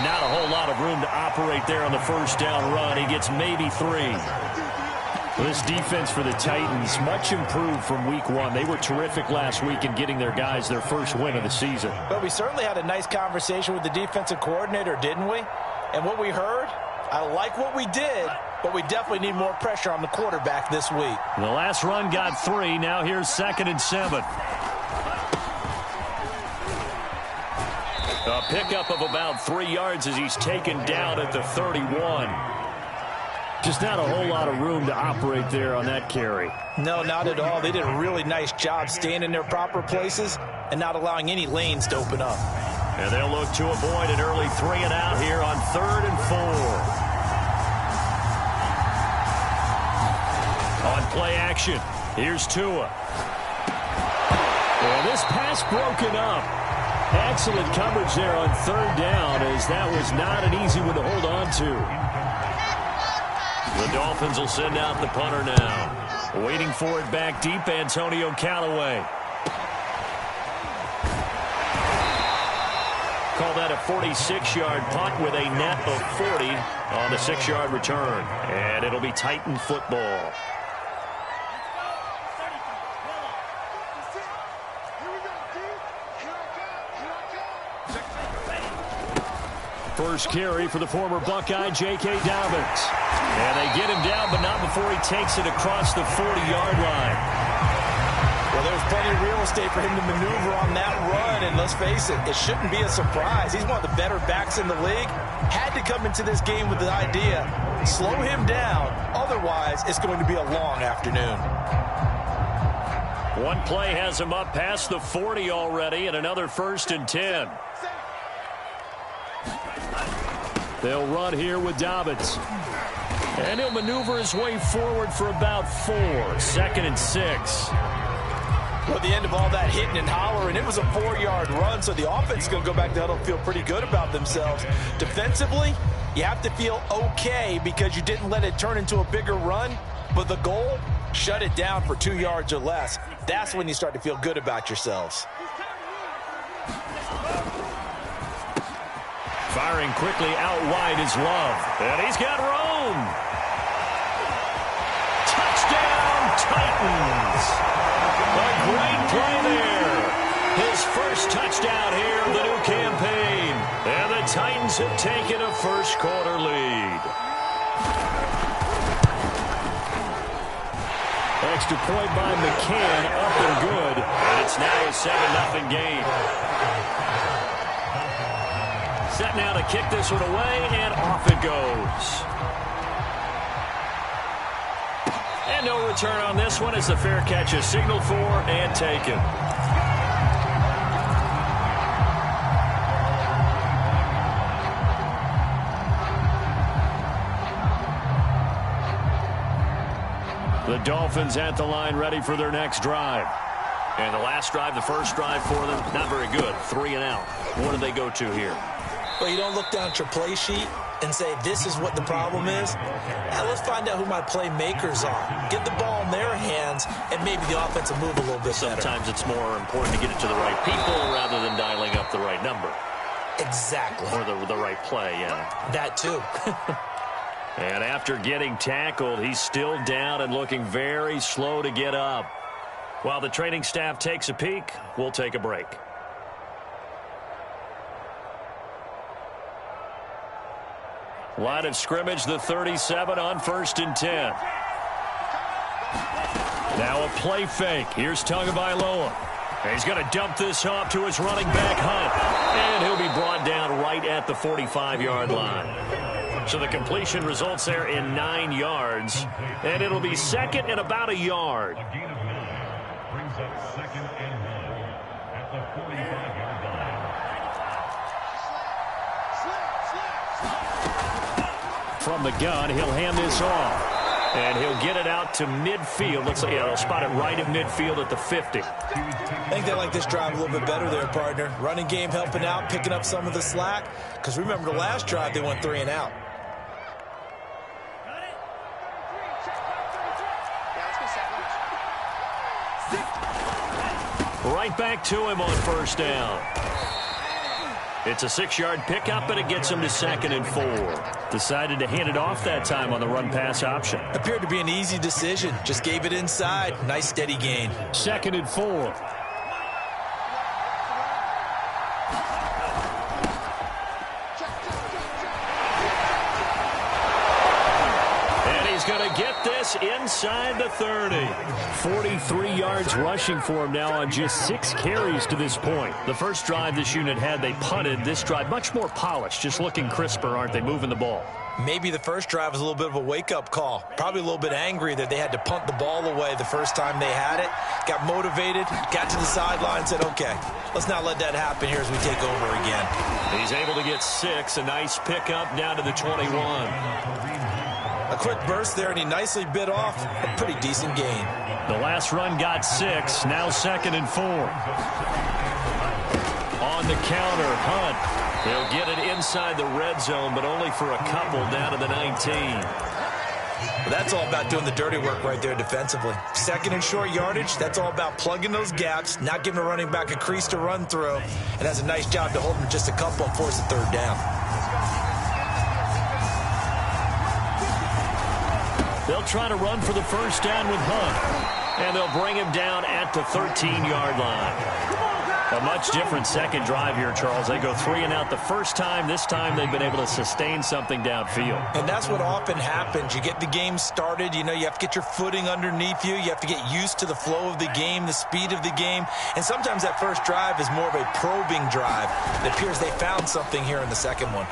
not a whole lot of room to operate there on the first down run. He gets maybe 3. This defense for the Titans, much improved from week 1. They were terrific last week in getting their guys their first win of the season. But we certainly had a nice conversation with the defensive coordinator, didn't we? And what we heard, I like what we did, but we definitely need more pressure on the quarterback this week. The last run got 3. Now here's 2nd and 7. A pickup of about 3 yards as he's taken down at the 31. Just not a whole lot of room to operate there on that carry. No, not at all. They did a really nice job staying in their proper places and not allowing any lanes to open up. And they'll look to avoid an early 3 and out here on 3rd and 4. On play action, here's Tua. Well, this pass broken up. Excellent coverage there on 3rd down, as that was not an easy one to hold on to. The Dolphins will send out the punter now. Waiting for it back deep, Antonio Callaway. Call that a 46-yard punt with a net of 40 on the 6-yard return. And it'll be Titan football. First carry for the former Buckeye, J.K. Dobbins. And they get him down, but not before he takes it across the 40-yard line. Well, there's plenty of real estate for him to maneuver on that run, and let's face it, it shouldn't be a surprise. He's one of the better backs in the league. Had to come into this game with the idea, slow him down, otherwise it's going to be a long afternoon. One play has him up past the 40 already, and another 1st and 10. They'll run here with Dobbins. And he'll maneuver his way forward for about 4. 2nd and 6. Well, at the end of all that hitting and hollering, it was a 4-yard run, so the offense is going to go back to huddle and feel pretty good about themselves. Defensively, you have to feel okay because you didn't let it turn into a bigger run, but the goal, shut it down for 2 yards or less. That's when you start to feel good about yourselves. Firing quickly out wide is Love. And he's got room. Touchdown, Titans. A great play there. His first touchdown here of the new campaign. And the Titans have taken a first-quarter lead. Extra point by McCann, up and good. And it's now a 7-0 game. Set now to kick this one away, and off it goes. And no return on this one as the fair catch is signaled for and taken. The Dolphins at the line ready for their next drive. And the last drive, the first drive for them, not very good. 3 and out. What do they go to here? Well, you don't look down at your play sheet and say, this is what the problem is. Now, let's find out who my playmakers are. Get the ball in their hands, and maybe the offense will move a little bit better. Sometimes it's more important to get it to the right people rather than dialing up the right number. Exactly. Or the right play, yeah. That too. And after getting tackled, he's still down and looking very slow to get up. While the training staff takes a peek, we'll take a break. Line of scrimmage, the 37 on 1st and 10. Now a play fake. Here's Tagovailoa. He's going to dump this off to his running back, Hunt. And he'll be brought down right at the 45-yard line. So the completion results there in 9 yards. And it'll be 2nd and about a yard. Brings up 2nd and 1 at the 45-yard line. From the gun, he'll hand this off. And he'll get it out to midfield. Looks like they'll spot it right at midfield at the 50. I think they like this drive a little bit better there, partner. Running game helping out, picking up some of the slack. Because remember the last drive, they went 3 and out. Right back to him on 1st down. It's a 6-yard pickup, and it gets him to 2nd and 4. Decided to hand it off that time on the run-pass option. Appeared to be an easy decision. Just gave it inside. Nice steady gain. 2nd and 4. Going to get this inside the 30. 43 yards rushing for him now on just 6 carries to this point. The first drive this unit had, they punted. This drive, much more polished, just looking crisper, aren't they, moving the ball? Maybe the first drive was a little bit of a wake-up call. Probably a little bit angry that they had to punt the ball away the first time they had it. Got motivated, got to the sideline, said, okay, let's not let that happen here as we take over again. He's able to get 6. A nice pickup down to the 21. A quick burst there, and he nicely bit off a pretty decent gain. The last run got 6. Now 2nd and 4. On the counter, Hunt. They'll get it inside the red zone, but only for a couple down to the 19. Well, that's all about doing the dirty work right there defensively. 2nd and short yardage, that's all about plugging those gaps, not giving a running back a crease to run through, and that's a nice job to hold him just a couple and force a 3rd down. They'll try to run for the first down with Hunt, and they'll bring him down at the 13-yard line. A much different second drive here, Charles. They go 3 and out the first time. This time they've been able to sustain something downfield. And that's what often happens. You get the game started. You know, you have to get your footing underneath you. You have to get used to the flow of the game, the speed of the game. And sometimes that first drive is more of a probing drive. It appears they found something here in the second one.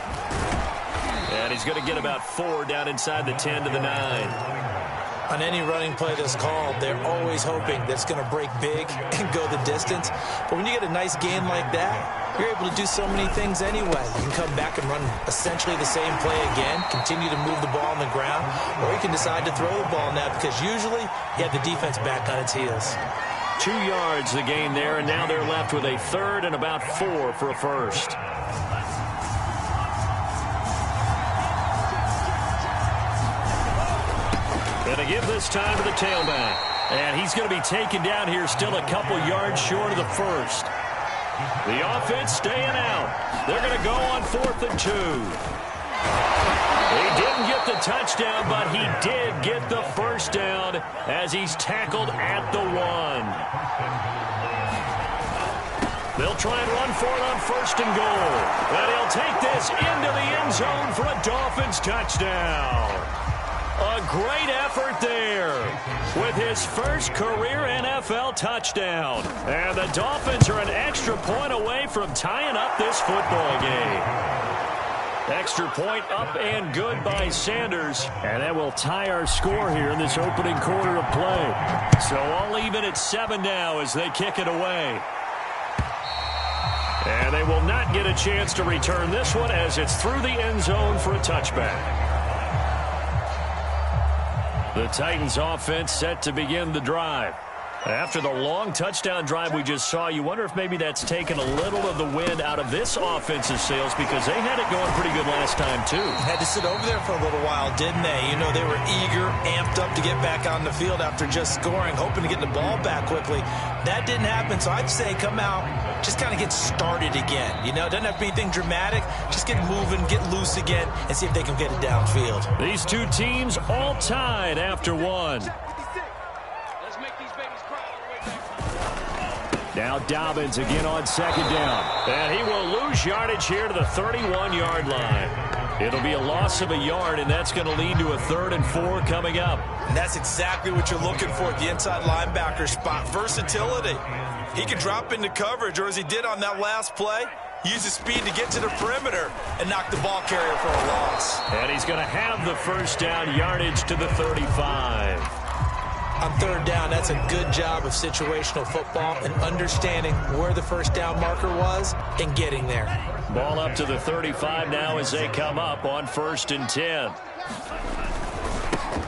And he's going to get about 4 down inside the 10 to the 9. On any running play that's called, they're always hoping that it's going to break big and go the distance. But when you get a nice gain like that, you're able to do so many things anyway. You can come back and run essentially the same play again, continue to move the ball on the ground, or you can decide to throw the ball now because usually you have the defense back on its heels. 2 yards the gain there, and now they're left with a 3rd and about 4 for a first. Going to give this time to the tailback. And he's going to be taken down here still a couple yards short of the first. The offense staying out. They're going to go on 4th and 2. He didn't get the touchdown, but he did get the first down as he's tackled at the 1. They'll try and run for it on 1st and goal. And he'll take this into the end zone for a Dolphins touchdown. A great effort there with his first career NFL touchdown. And the Dolphins are an extra point away from tying up this football game. Extra point up and good by Sanders. And that will tie our score here in this opening quarter of play. So all even at 7 now as they kick it away. And they will not get a chance to return this one as it's through the end zone for a touchback. The Titans offense set to begin the drive. After the long touchdown drive we just saw, you wonder if maybe that's taken a little of the wind out of this offensive sails because they had it going pretty good last time too. Had to sit over there for a little while, didn't they? You know, they were eager, amped up to get back on the field after just scoring, hoping to get the ball back quickly. That didn't happen, so I'd say come out, just kind of get started again. You know, it doesn't have to be anything dramatic. Just get moving, get loose again, and see if they can get it downfield. These two teams all tied after 1. Now Dobbins again on 2nd down. And he will lose yardage here to the 31-yard line. It'll be a loss of a yard, and that's going to lead to a 3rd and 4 coming up. And that's exactly what you're looking for at the inside linebacker spot. Versatility. He can drop into coverage, or as he did on that last play, use his speed to get to the perimeter and knock the ball carrier for a loss. And he's going to have the first down yardage to the 35. On 3rd down, that's a good job of situational football and understanding where the first down marker was and getting there. Ball up to the 35 now as they come up on 1st and 10.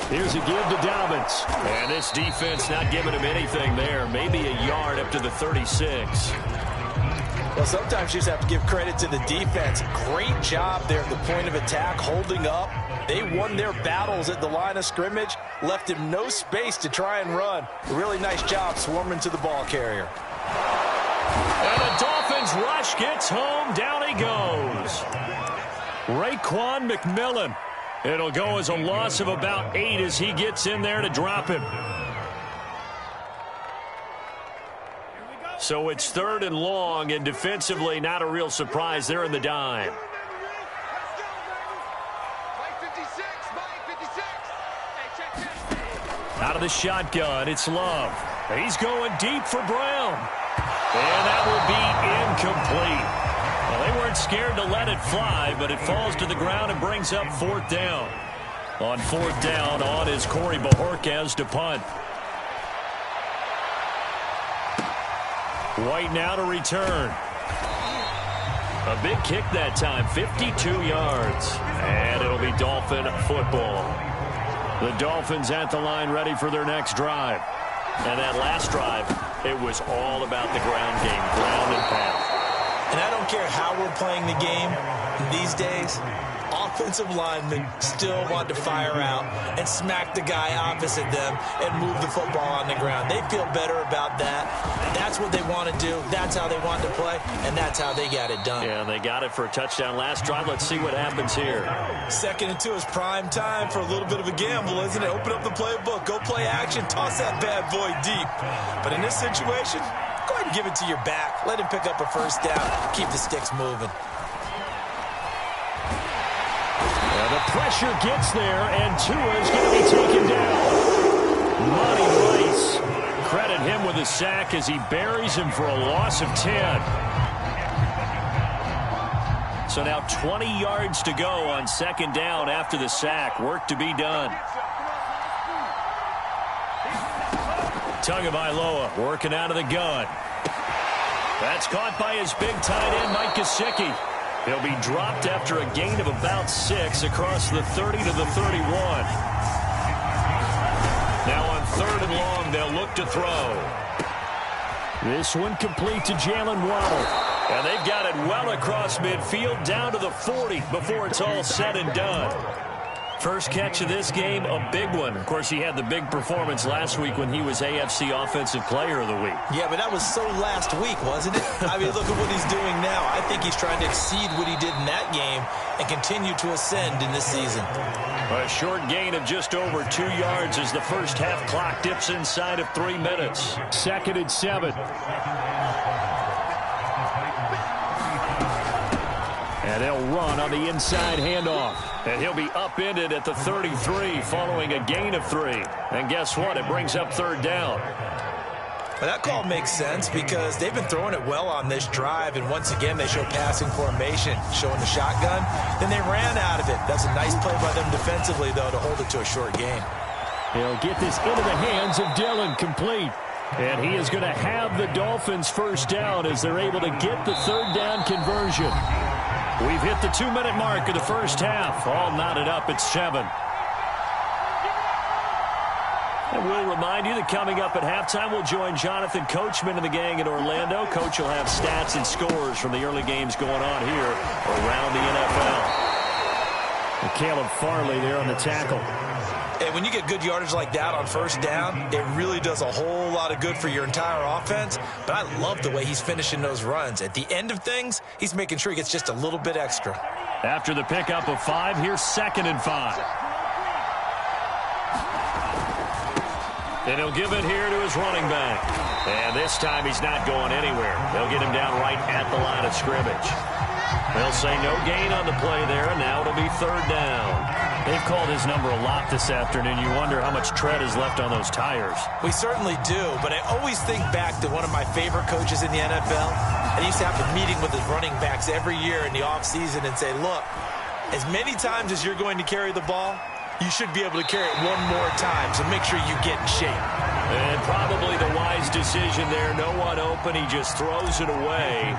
Here's a give to Dobbins. And this defense not giving him anything there. Maybe a yard up to the 36. Well, sometimes you just have to give credit to the defense. Great job there at the point of attack, holding up. They won their battles at the line of scrimmage, left him no space to try and run. A really nice job swarming to the ball carrier. And the Dolphins Dolphins rush gets home. Down he goes. Raekwon McMillan. It'll go as a loss of about 8 as he gets in there to drop him. So it's 3rd and long, and defensively not a real surprise. They're in the dime. Out of the shotgun, it's Love. He's going deep for Brown. And that will be incomplete. Well, they weren't scared to let it fly, but it falls to the ground and brings up 4th down. On 4th down, on is Corey Bojorquez to punt. White now to return. A big kick that time, 52 yards. And it'll be Dolphin football. The Dolphins at the line ready for their next drive. And that last drive, it was all about the ground game, ground and pound. And I don't care how we're playing the game these days, offensive linemen still want to fire out and smack the guy opposite them and move the football on the ground. They feel better about that. That's what they want to do. That's how they want to play, and that's how they got it done. Yeah, they got it for a touchdown last drive. Let's see what happens here. 2nd and 2 is prime time for a little bit of a gamble, isn't it? Open up the playbook, go play action, toss that bad boy deep. But in this situation, go ahead and give it to your back. Let him pick up a 1st down. Keep the sticks moving. The pressure gets there, and Tua is going to be taken down. Monty Rice, credit him with a sack as he buries him for a loss of 10. So now 20 yards to go on 2nd down after the sack. Work to be done. Tagovailoa working out of the gun. That's caught by his big tight end, Mike Gesicki. He'll be dropped after a gain of about 6 across the 30 to the 31. Now on 3rd and long, they'll look to throw. This one complete to Jalen Waddle. And they've got it well across midfield down to the 40 before it's all said and done. First catch of this game, a big one. Of course, he had the big performance last week when he was AFC Offensive Player of the Week. Yeah, but that was so last week, wasn't it? I mean, look at what he's doing now. I think he's trying to exceed what he did in that game and continue to ascend in this season. A short gain of just over 2 yards as the first half clock dips inside of 3 minutes. 2nd and 7. And they'll run on the inside handoff. And he'll be upended at the 33 following a gain of 3. And guess what? It brings up 3rd down. Well, that call makes sense because they've been throwing it well on this drive. And once again, they show passing formation, showing the shotgun. Then they ran out of it. That's a nice play by them defensively, though, to hold it to a short gain. He'll get this into the hands of Dillon, complete. And he is going to have the Dolphins' 1st down as they're able to get the 3rd down conversion. We've hit the 2-minute mark of the first half. All knotted up at 7. And we'll remind you that coming up at halftime, we'll join Jonathan Coachman and the gang in Orlando. Coach will have stats and scores from the early games going on here around the NFL. And Caleb Farley there on the tackle. And when you get good yardage like that on 1st down, it really does a whole lot of good for your entire offense. But I love the way he's finishing those runs. At the end of things, he's making sure he gets just a little bit extra. After the pickup of 5, here's 2nd and 5. And he'll give it here to his running back. And this time he's not going anywhere. They'll get him down right at the line of scrimmage. They'll say no gain on the play there, and now it'll be 3rd down. They've called his number a lot this afternoon. You wonder how much tread is left on those tires. We certainly do, but I always think back to one of my favorite coaches in the NFL. And he used to have a meeting with his running backs every year in the offseason and say, look, as many times as you're going to carry the ball, you should be able to carry it one more time, so make sure you get in shape. And probably the wise decision there. No one open. He just throws it away.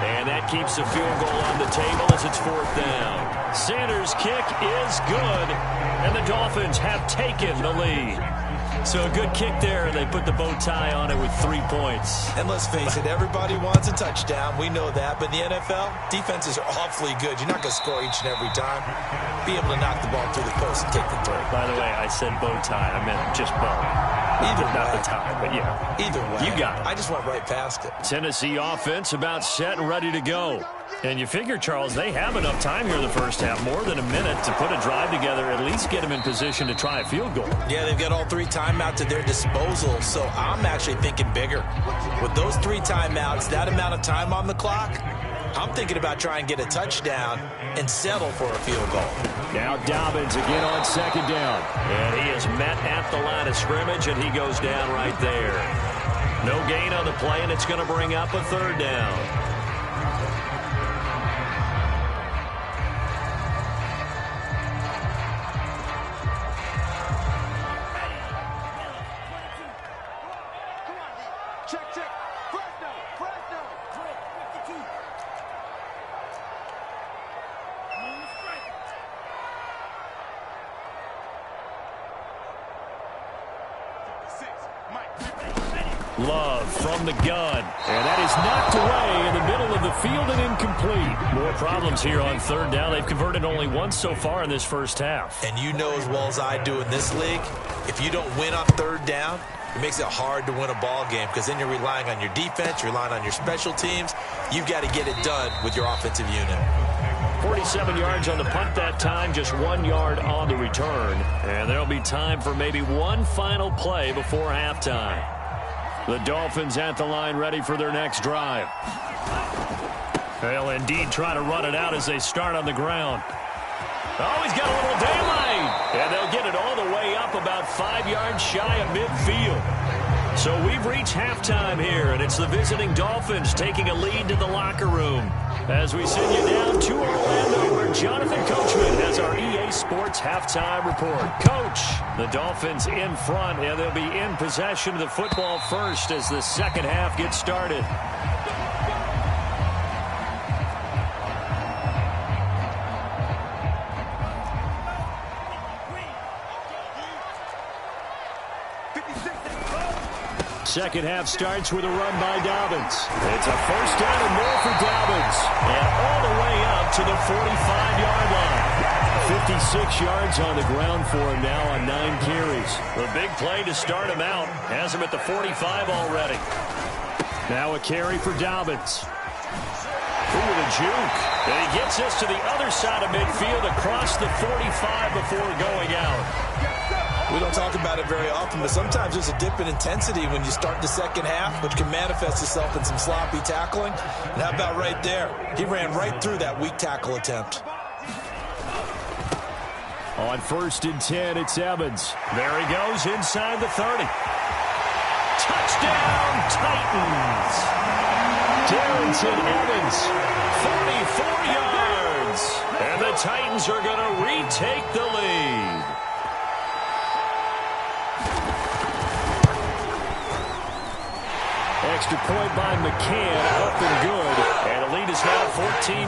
And that keeps the field goal on the table as it's 4th down. Sanders' kick is good. And the Dolphins have taken the lead. So a good kick there, and they put the bow tie on it with 3 points. And let's face it, everybody wants a touchdown. We know that. But in the NFL, defenses are awfully good. You're not going to score each and every time. Be able to knock the ball through the post and take the throw. By the way, I said bow tie. I meant just bow. Either not way. the time, but yeah. Either way. You got it. I just went right past it. Tennessee offense about set and ready to go. And you figure, Charles, they have enough time here in the first half, more than a minute, to put a drive together, at least get them in position to try a field goal. Yeah, they've got all 3 timeouts at their disposal, so I'm actually thinking bigger. With those 3 timeouts, that amount of time on the clock, I'm thinking about trying to get a touchdown and settle for a field goal. Now Dobbins again on second down. And he is met at the line of scrimmage, and he goes down right there. No gain on the play, and it's going to bring up a third down. Love from the gun. And that is knocked away in the middle of the field and incomplete. More problems here on third down. They've converted only once so far in this first half. And you know as well as I do in this league, if you don't win on third down, it makes it hard to win a ball game because then you're relying on your defense, you're relying on your special teams. You've got to get it done with your offensive unit. 47 yards on the punt that time, just 1 yard on the return. And there'll be time for maybe one final play before halftime. The Dolphins at the line ready for their next drive. They'll indeed try to run it out as they start on the ground. Oh, he's got a little daylight. And they'll get it all the way up about 5 yards shy of midfield. So we've reached halftime here, and it's the visiting Dolphins taking a lead to the locker room. As we send you down to Orlando, where Jonathan Coachman has our EA Sports halftime report. Coach, the Dolphins in front, and they'll be in possession of the football first as the second half gets started. Second half starts with a run by Dobbins. It's a first down and more for Dobbins. And all the way up to the 45-yard line. 56 yards on the ground for him now on 9 carries. The big play to start him out. Has him at the 45 already. Now a carry for Dobbins. Ooh, the juke. And he gets us to the other side of midfield across the 45 before going out. We don't talk about it very often, but sometimes there's a dip in intensity when you start the second half, which can manifest itself in some sloppy tackling. And how about right there? He ran right through that weak tackle attempt. On 1st and 10, it's Evans. There he goes inside the 30. Touchdown, Titans! Darrington Evans, 44 yards. And the Titans are going to retake the lead. Extra point by McCann, up and good. And the lead is now 14-10.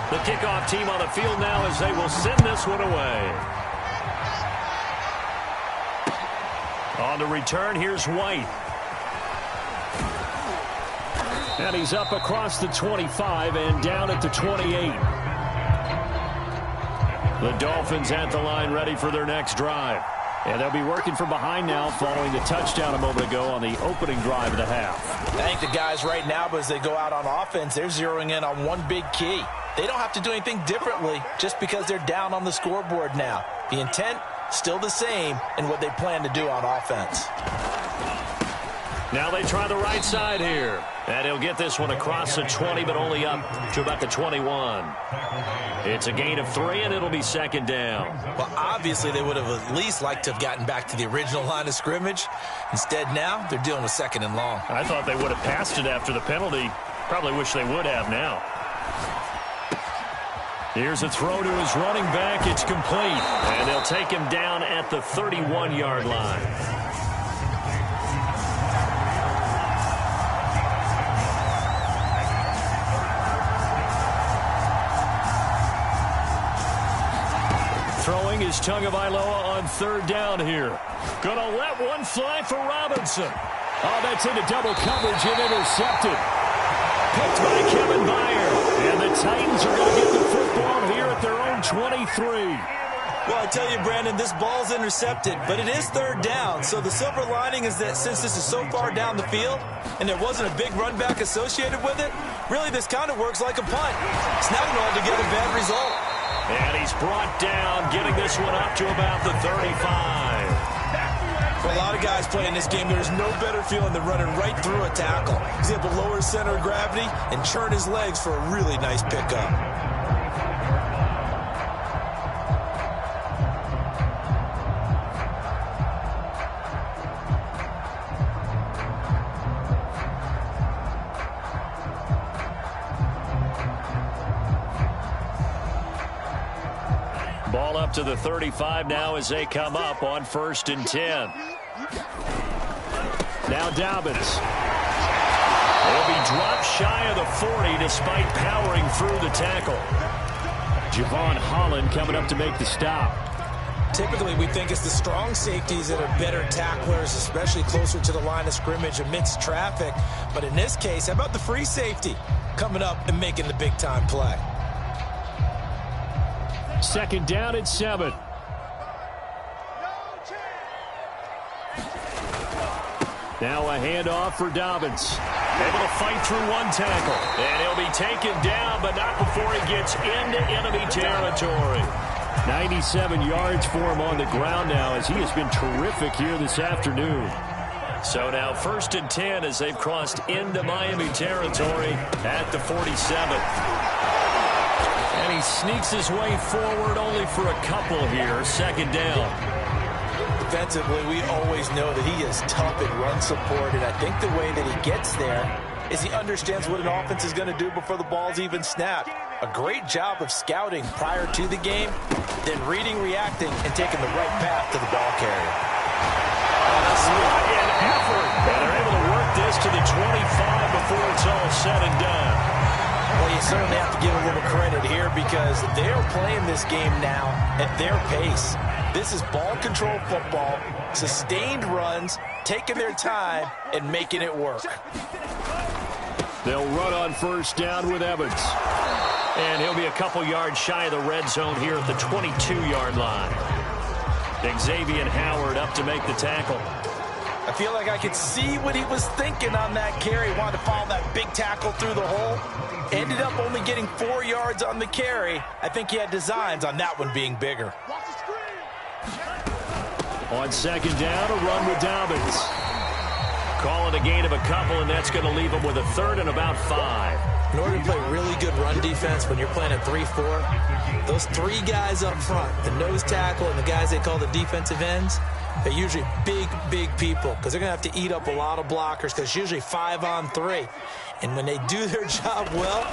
The kickoff team on the field now as they will send this one away. On the return, here's White. And he's up across the 25 and down at the 28. The Dolphins at the line ready for their next drive. And they'll be working from behind now following the touchdown a moment ago on the opening drive of the half. I think the guys right now, as they go out on offense, they're zeroing in on one big key. They don't have to do anything differently just because they're down on the scoreboard now. The intent, still the same in what they plan to do on offense. Now they try the right side here. And he'll get this one across the 20, but only up to about the 21. It's a gain of 3, and it'll be second down. Well, obviously, they would have at least liked to have gotten back to the original line of scrimmage. Instead, now, they're dealing with second and long. I thought they would have passed it after the penalty. Probably wish they would have now. Here's a throw to his running back. It's complete. And they'll take him down at the 31-yard line. Throwing is Tagovailoa on third down here. Gonna let one fly for Robinson. Oh, that's into double coverage and intercepted. Picked by Kevin Byard. And the Titans are going to get the football here at their own 23. Well, I tell you, Brandon, this ball's intercepted, but it is third down. So the silver lining is that since this is so far down the field and there wasn't a big run back associated with it, really this kind of works like a punt. It's not an altogether bad result. And he's brought down, getting this one up to about the 35. For a lot of guys playing this game, there's no better feeling than running right through a tackle. He's able to lower his center of gravity and churn his legs for a really nice pickup. Ball up to the 35 now as they come up on 1st and 10. Now Dobbins. He'll be dropped shy of the 40 despite powering through the tackle. Javon Holland coming up to make the stop. Typically, we think it's the strong safeties that are better tacklers, especially closer to the line of scrimmage amidst traffic. But in this case, how about the free safety coming up and making the big-time play? 2nd down and 7. Now a handoff for Dobbins. Able to fight through one tackle. And he'll be taken down, but not before he gets into enemy territory. 97 yards for him on the ground now as he has been terrific here this afternoon. So now 1st and 10 as they've crossed into Miami territory at the 47. And he sneaks his way forward only for a couple here. 2nd down. Defensively, we always know that he is tough in run support, and I think the way that he gets there is he understands what an offense is going to do before the ball's even snapped. A great job of scouting prior to the game, then reading, reacting, and taking the right path to the ball carrier. What an effort! And they're able to work this to the 25 before it's all said and done. Well, you certainly have to give a little credit here because they're playing this game now at their pace. This is ball control football, sustained runs, taking their time, and making it work. They'll run on 1st down with Evans. And he'll be a couple yards shy of the red zone here at the 22-yard line. Xavier Howard up to make the tackle. I feel like I could see what he was thinking on that carry. Wanted to follow that big tackle through the hole. Ended up only getting 4 yards on the carry. I think he had designs on that one being bigger. On 2nd down, a run with Dobbins. Call it a gain of a couple, and that's going to leave him with a 3rd and about 5. In order to play really good run defense when you're playing a 3-4, those 3 guys up front, the nose tackle and the guys they call the defensive ends, they're usually big, big people because they're going to have to eat up a lot of blockers because it's usually 5 on 3. And when they do their job well,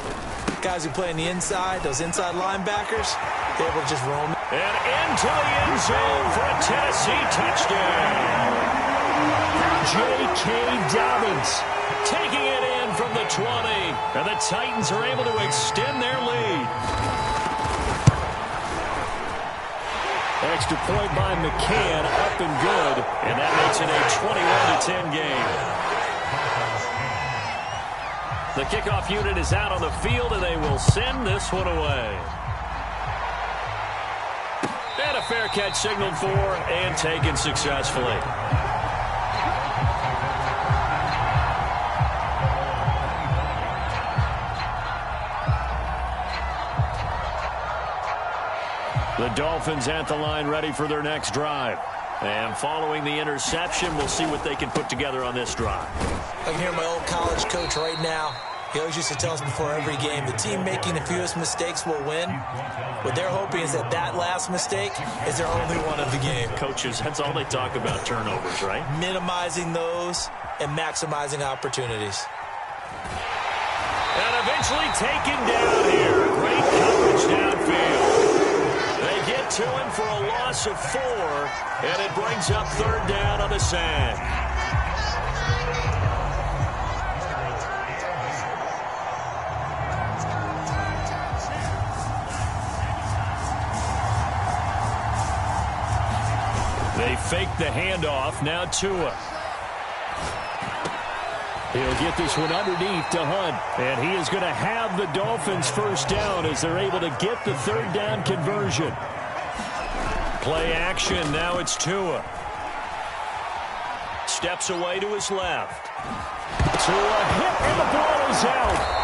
guys who play on the inside, those inside linebackers, they're able to just roam. And into the end zone for a Tennessee touchdown. J.K. Dobbins taking it in from the 20. And the Titans are able to extend their lead. Extra point by McCann, up and good. And that makes it a 21-10 game. The kickoff unit is out on the field, and they will send this one away. And a fair catch signaled for and taken successfully. The Dolphins at the line ready for their next drive. And following the interception, we'll see what they can put together on this drive. I can hear my old college coach right now. He always used to tell us before every game, the team making the fewest mistakes will win. What they're hoping is that that last mistake is their only one of the game. Coaches, that's all they talk about, turnovers, right? Minimizing those and maximizing opportunities. And eventually taken down here. Great coverage downfield. They get to him for a loss of 4, and it brings up 3rd down on the sack. They fake the handoff. Now Tua. He'll get this one underneath to Hunt. And he is going to have the Dolphins 1st down as they're able to get the 3rd down conversion. Play action. Now it's Tua. Steps away to his left. Tua hit, and the ball is out.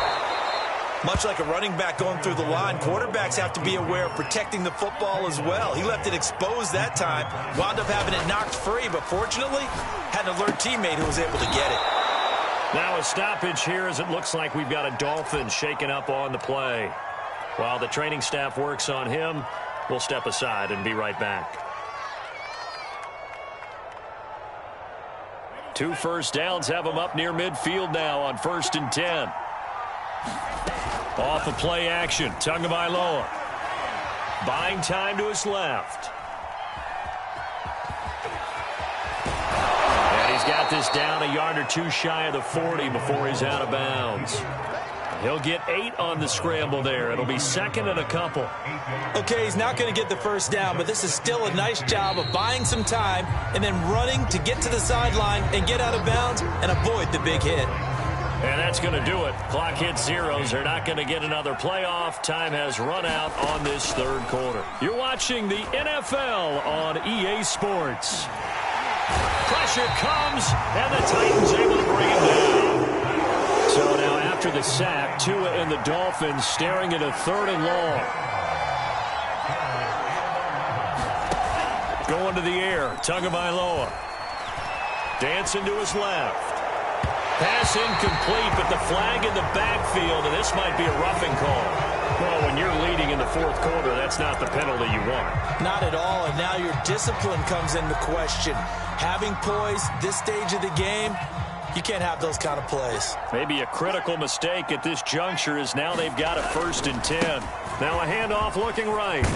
Much like a running back going through the line, quarterbacks have to be aware of protecting the football as well. He left it exposed that time, wound up having it knocked free, but fortunately had an alert teammate who was able to get it. Now a stoppage here as it looks like we've got a Dolphin shaken up on the play. While the training staff works on him, we'll step aside and be right back. 2 first downs have him up near midfield now on 1st and 10. Off of play action, Tagovailoa. Buying time to his left. And he's got this down a yard or 2 shy of the 40 before he's out of bounds. He'll get 8 on the scramble there. It'll be 2nd and a couple. Okay, he's not going to get the first down, but this is still a nice job of buying some time and then running to get to the sideline and get out of bounds and avoid the big hit. And that's going to do it. Clock hits zeros. They're not going to get another playoff. Time has run out on this 3rd quarter. You're watching the NFL on EA Sports. Pressure comes, and the Titans able to bring him down. So now after the sack, Tua and the Dolphins staring at a 3rd and long. Going to the air, Tagovailoa. Dancing to his left. Pass incomplete, but the flag in the backfield, and this might be a roughing call. Well, when you're leading in the 4th quarter, that's not the penalty you want. Not at all, and now your discipline comes into question. Having poise this stage of the game, you can't have those kind of plays. Maybe a critical mistake at this juncture is now they've got a 1st and 10. Now a handoff looking right.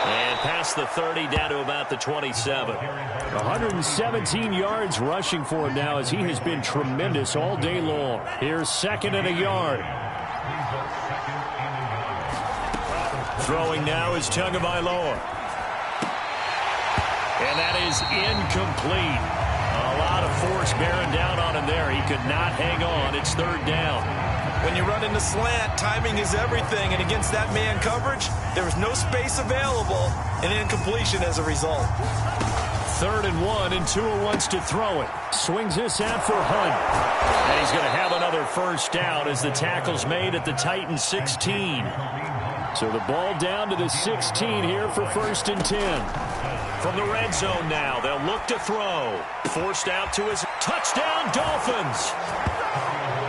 And past the 30 down to about the 27. 117 yards rushing for him now as he has been tremendous all day long. Here's 2nd and a yard. Throwing now is Tagovailoa. And that is incomplete. A lot of force bearing down on him there. He could not hang on. It's 3rd down. When you run in the slant, timing is everything, and against that man coverage, there was no space available, and incompletion as a result. 3rd and 1, and Tua wants to throw it. Swings this out for Hunt. And he's going to have another 1st down as the tackle's made at the Titans 16. So the ball down to the 16 here for 1st and 10. From the red zone now, they'll look to throw. Forced out to his touchdown, Dolphins.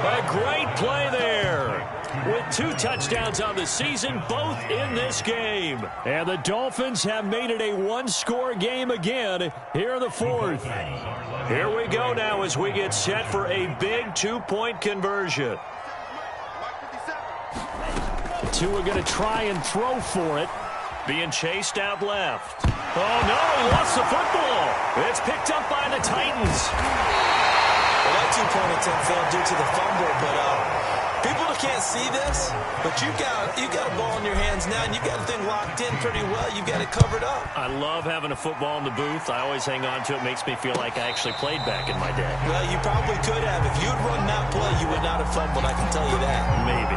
A great play there. With 2 touchdowns on the season, both in this game. And the Dolphins have made it a 1-score game again here in the 4th. Here we go now as we get set for a big 2-point conversion. Tua going to try and throw for it. Being chased out left. Oh, no, he lost the football. It's picked up by the Titans. Well, that 2-point attempt failed due to the fumble, but people can't see this, but you got a ball in your hands now, and you've got the thing locked in pretty well. You've got it covered up. I love having a football in the booth. I always hang on to it. Makes me feel like I actually played back in my day. Well, you probably could have. If you'd run that play, you would not have fumbled, I can tell you that. Maybe.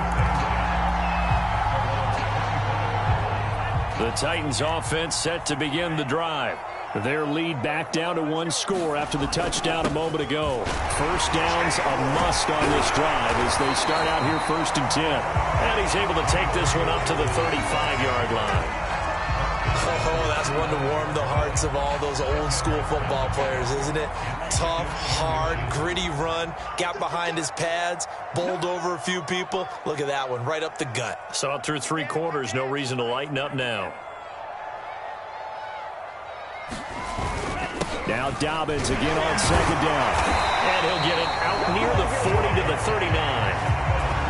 The Titans offense set to begin the drive. Their lead back down to 1 score after the touchdown a moment ago. 1st down's a must on this drive as they start out here 1st and 10. And he's able to take this one up to the 35-yard line. Oh, that's one to warm the hearts of all those old school football players, isn't it? Tough, hard, gritty run, got behind his pads, bowled over a few people. Look at that one, right up the gut. Saw it through 3 quarters, no reason to lighten up now. Now Dobbins again on 2nd down. And he'll get it out near the 40 to the 39.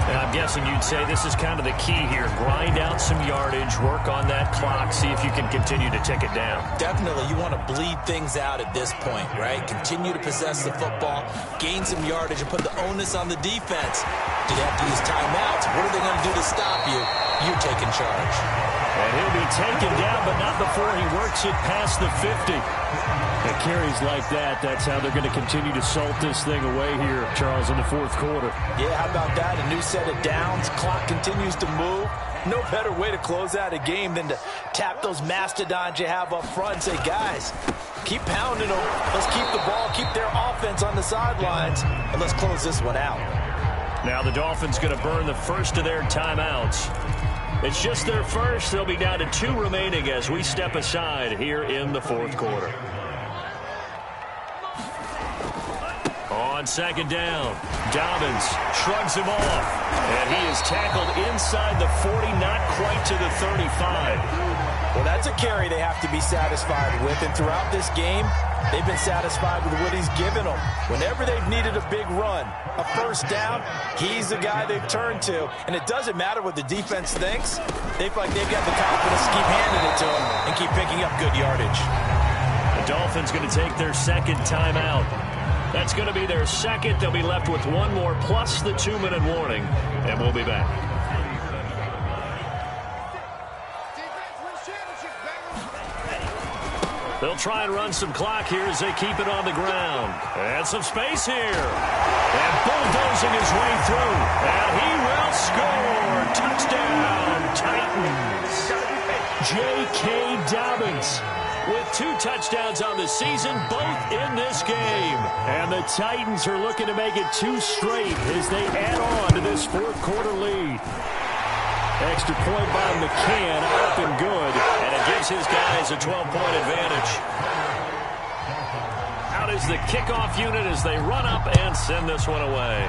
And I'm guessing you'd say this is kind of the key here. Grind out some yardage, work on that clock, see if you can continue to tick it down. Definitely. You want to bleed things out at this point, right? Continue to possess the football, gain some yardage, and put the onus on the defense. Do they have to use timeouts? What are they going to do to stop you? you're taking charge. And he'll be taken down, but not before he works it past the 50. And carries like that, that's how they're going to continue to salt this thing away here, Charles, in the fourth quarter. Yeah, how about that? A new set of downs. Clock continues to move. No better way to close out a game than to tap those mastodons you have up front and say, guys, keep pounding them. Let's keep the ball, keep their offense on the sidelines, and let's close this one out. Now the Dolphins going to burn the first of their timeouts. It's just their first. They'll be down to 2 remaining as we step aside here in the fourth quarter. On second down, Dobbins shrugs him off, and he is tackled inside the 40, not quite to the 35. Well, that's a carry they have to be satisfied with, and throughout this game, they've been satisfied with what he's given them. Whenever they've needed a big run, a first down, he's the guy they've turned to. And it doesn't matter what the defense thinks. They feel like they've got the confidence to keep handing it to him and keep picking up good yardage. The Dolphins going to take their second timeout. That's going to be their second. They'll be left with one more plus the 2-minute warning, and we'll be back. They'll try and run some clock here as they keep it on the ground. And some space here. And bulldozing his way through. And he will score. Touchdown, Titans. J.K. Dobbins with 2 touchdowns on the season, both in this game. And the Titans are looking to make it 2 straight as they add on to this fourth quarter lead. Extra point by McCann, up and good, and it gives his guys a 12-point advantage. Out is the kickoff unit as they run up and send this one away.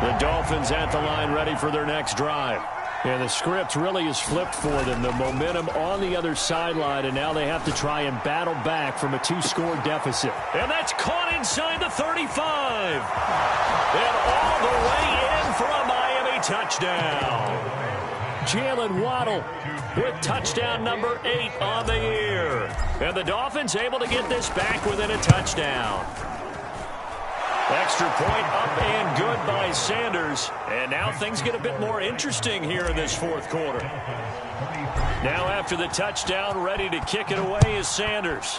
The Dolphins at the line ready for their next drive. And the script really is flipped for them. The momentum on the other sideline, and now they have to try and battle back from a 2-score deficit. And that's caught inside the 35. And all the way in for a Miami touchdown. Jalen Waddle with touchdown number 8 on the year. And the Dolphins able to get this back within a touchdown. Extra point up and good by Sanders. And now things get a bit more interesting here in this fourth quarter. Now after the touchdown, ready to kick it away is Sanders.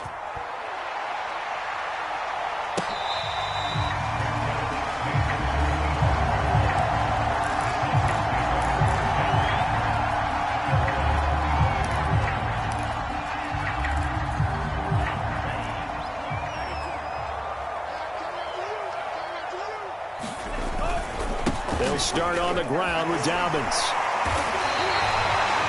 They'll start on the ground with Dobbins.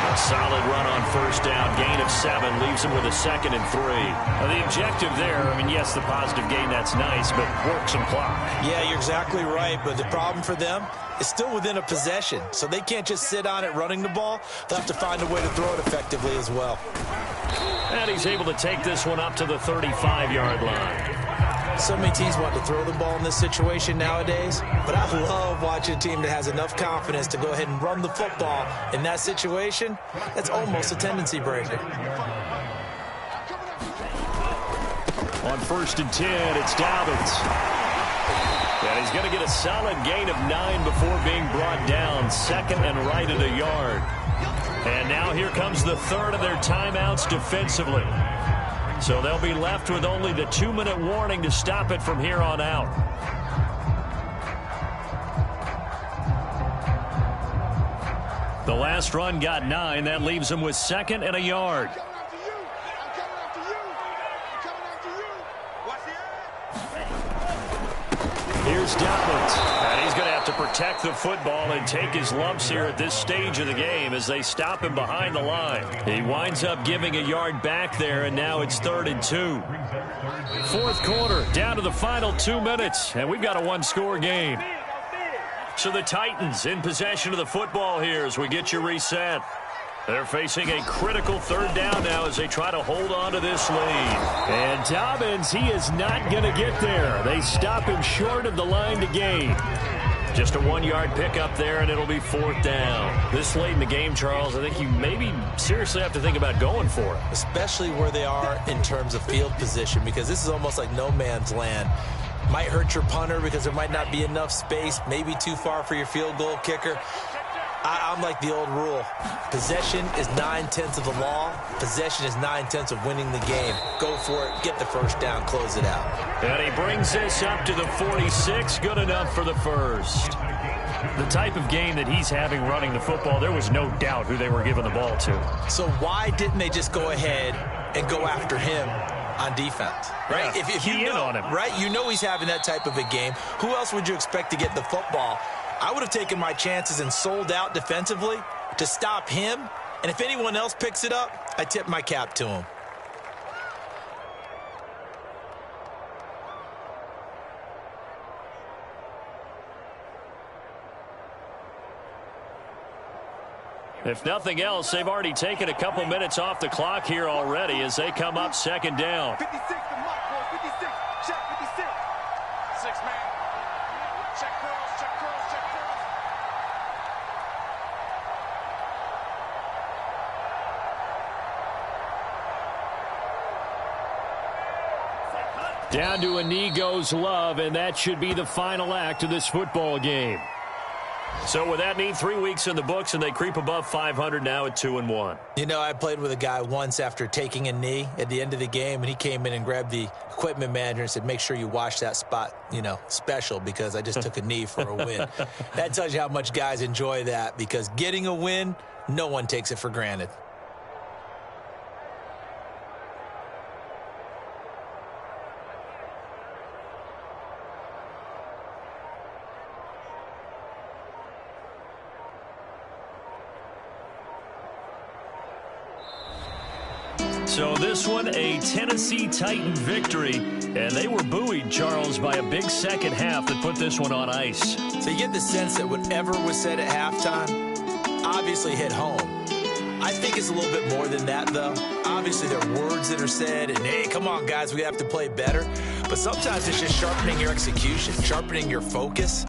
A solid run on first down. Gain of 7 leaves him with a 2nd and 3. Now the objective there, I mean, yes, the positive gain, that's nice, but work some clock. Yeah, you're exactly right, but the problem for them is still within a possession, so they can't just sit on it running the ball. They'll have to find a way to throw it effectively as well. And he's able to take this one up to the 35-yard line. So many teams want to throw the ball in this situation nowadays, but I love watching a team that has enough confidence to go ahead and run the football in that situation. That's almost a tendency breaker. On 1st and 10, it's Dobbins. And he's going to get a solid gain of 9 before being brought down. 2nd and right at a yard. And now here comes the 3rd of their timeouts defensively. So they'll be left with only the 2-minute warning to stop it from here on out. The last run got 9. That leaves them with 2nd and a yard. Here's Dobbins. And he's going to have to protect the football and take his lumps here at this stage of the game as they stop him behind the line. He winds up giving a yard back there, and now it's 3rd and 2. Fourth quarter, down to the final 2 minutes, and we've got a 1-score game. So the Titans in possession of the football here as we get you reset. They're facing a critical 3rd down now as they try to hold on to this lead. And Dobbins, he is not going to get there. They stop him short of the line to gain. Just a 1-yard pickup there, and it'll be 4th down. This late in the game, Charles, I think you maybe seriously have to think about going for it. Especially where they are in terms of field position, because this is almost like no man's land. Might hurt your punter because there might not be enough space, maybe too far for your field goal kicker. I'm like the old rule. Possession is 9/10 of the law. Possession is 9/10 of winning the game. Go for it. Get the first down. Close it out. And he brings this up to the 46. Good enough for the first. The type of game that he's having running the football, there was no doubt who they were giving the ball to. So why didn't they just go ahead and go after him on defense? Right? Yeah, if you know, on him. right? You know he's having that type of a game. Who else would you expect to get the football? I would have taken my chances and sold out defensively to stop him. And if anyone else picks it up, I tip my cap to him. If nothing else, they've already taken a couple minutes off the clock here already as they come up 2nd down. 56, the mark, boy, 56, check 56. 6-man, check curls, check curls, check curls. Down to a knee goes Love, and that should be the final act of this football game. So with that knee, 3 weeks in the books, and they creep above 500 now at 2-1. You know, I played with a guy once after taking a knee at the end of the game, and he came in and grabbed the equipment manager and said, make sure you wash that spot, you know, special, because I just took a knee for a win. That tells you how much guys enjoy that, because getting a win, no one takes it for granted. So this one, a Tennessee Titan victory, and they were buoyed, Charles, by a big second half that put this one on ice. So you get the sense that whatever was said at halftime obviously hit home. I think it's a little bit more than that, though. Obviously, there are words that are said, and, hey, come on, guys, we have to play better. But sometimes it's just sharpening your execution, sharpening your focus.